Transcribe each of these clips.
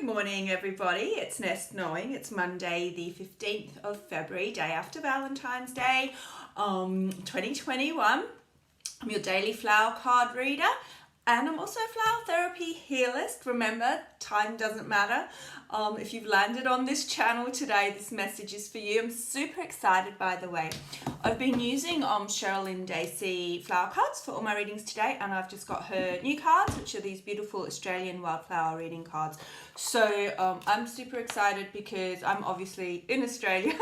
Good morning, everybody. It's Nest Knowing. It's Monday, the 15th of February, day after Valentine's Day, 2021. I'm your daily flower card reader, and I'm also a flower therapy healist. Remember, time doesn't matter. If you've landed on this channel today, this message is for you. I'm super excited, by the way. I've been using Cheryl Lynn Dacey flower cards for all my readings today, and I've just got her new cards, which are these beautiful Australian wildflower reading cards. So I'm super excited because I'm obviously in Australia.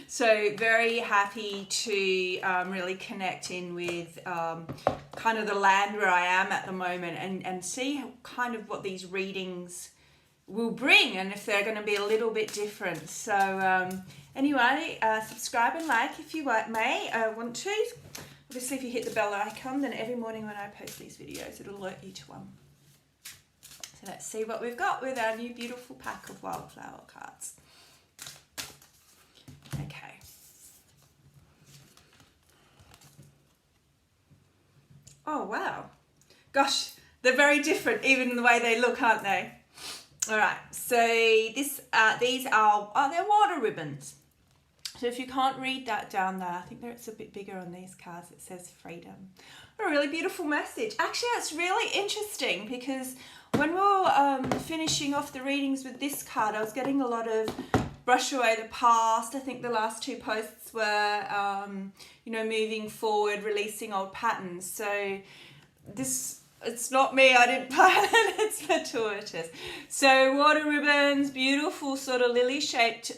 So very happy to really connect in with kind of the land where I am at the moment and see kind of what these readings will bring and if they're going to be a little bit different. So anyway, subscribe and like if you may want to. Obviously, if you hit the bell icon, then every morning when I post these videos, it'll alert you to one. So let's see what we've got with our new beautiful pack of wildflower cards. Okay. Oh, wow. Gosh, they're very different, even in the way they look, aren't they? All right, so these are they're water ribbons. So if you can't read that down there, I think it's a bit bigger on these cards. It says freedom. A really beautiful message. Actually, it's really interesting because when we were finishing off the readings with this card, I was getting a lot of brush away the past. I think the last two posts were, moving forward, releasing old patterns. So it's not me, I didn't plan it, it's fortuitous. So water ribbons, beautiful sort of lily-shaped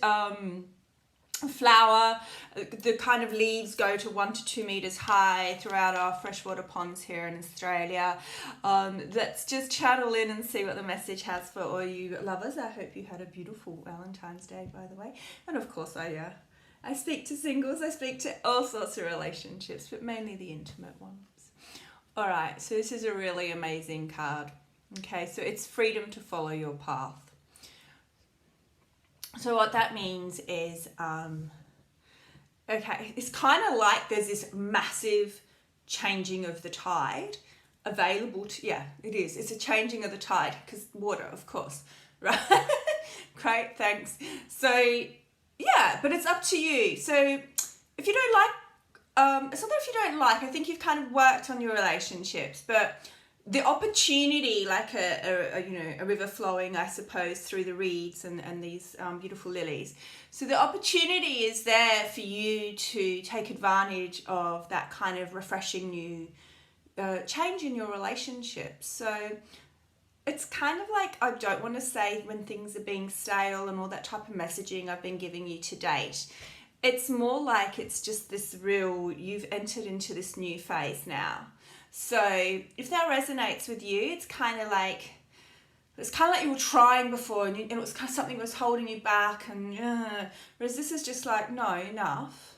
flower. The kind of leaves go to 1 to 2 meters high throughout our freshwater ponds here in Australia. Let's just chattle in and see what the message has for all you lovers. I hope you had a beautiful Valentine's Day, by the way. And of course, I speak to singles, I speak to all sorts of relationships, but mainly the intimate ones. All right, so this is a really amazing card. Okay, so it's freedom to follow your path. So what that means is, it's kind of like there's this massive changing of the tide available to, yeah, it is. It's a changing of the tide because water, of course, right? Great, thanks. So, yeah, but it's up to you. So if you don't like, it's not that if you don't like, I think you've kind of worked on your relationships, but the opportunity, like a river flowing, I suppose, through the reeds and these beautiful lilies. So the opportunity is there for you to take advantage of that kind of refreshing new change in your relationships. So it's kind of like, I don't want to say when things are being stale and all that type of messaging I've been giving you to date. It's more like it's just this real, you've entered into this new phase now. So if that resonates with you, it's kind of like you were trying before and it was kind of something was holding you back and whereas this is just like, no, enough.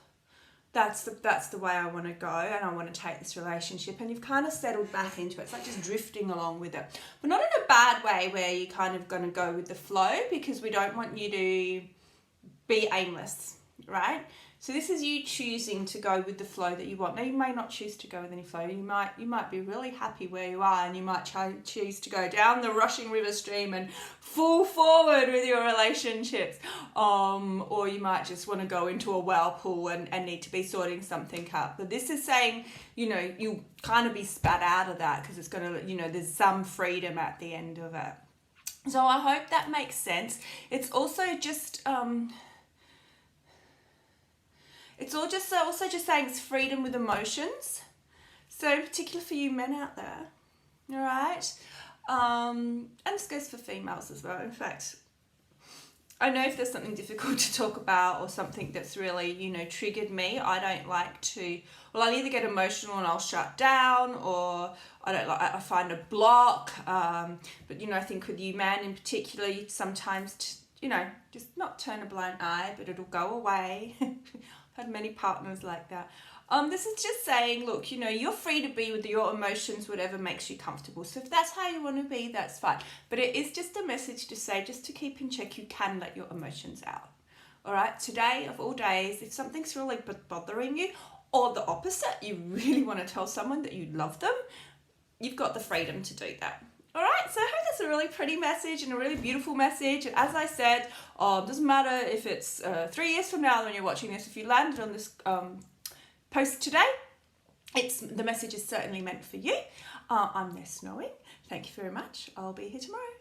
That's the way I want to go and I want to take this relationship, and you've kind of settled back into it. It's like just drifting along with it, but not in a bad way where you're kind of going to go with the flow, because we don't want you to be aimless. Right? So this is you choosing to go with the flow that you want. Now you may not choose to go with any flow. You might be really happy where you are, and you might choose to go down the rushing river stream and full forward with your relationships. Or you might just want to go into a whirlpool and need to be sorting something up. But this is saying, you kind of be spat out of that because it's going to, there's some freedom at the end of it. So I hope that makes sense. It's also just also just saying it's freedom with emotions. So in particular for you men out there, all right? And this goes for females as well. In fact, I know if there's something difficult to talk about or something that's really, triggered me, I don't like to, I'll either get emotional and I'll shut down, or I find a block. But, I think with you men in particular, you sometimes, just not turn a blind eye, but it'll go away. I've had many partners like that. This is just saying, look, you're free to be with your emotions, whatever makes you comfortable. So if that's how you want to be, that's fine. But it is just a message to say, just to keep in check, you can let your emotions out. All right, today of all days, if something's really bothering you, or the opposite, you really want to tell someone that you love them, you've got the freedom to do that. All right, so I hope that's a really pretty message and a really beautiful message. And as I said, doesn't matter if it's 3 years from now when you're watching this, if you landed on this post today, the message is certainly meant for you. I'm Ness Knowing. Thank you very much. I'll be here tomorrow.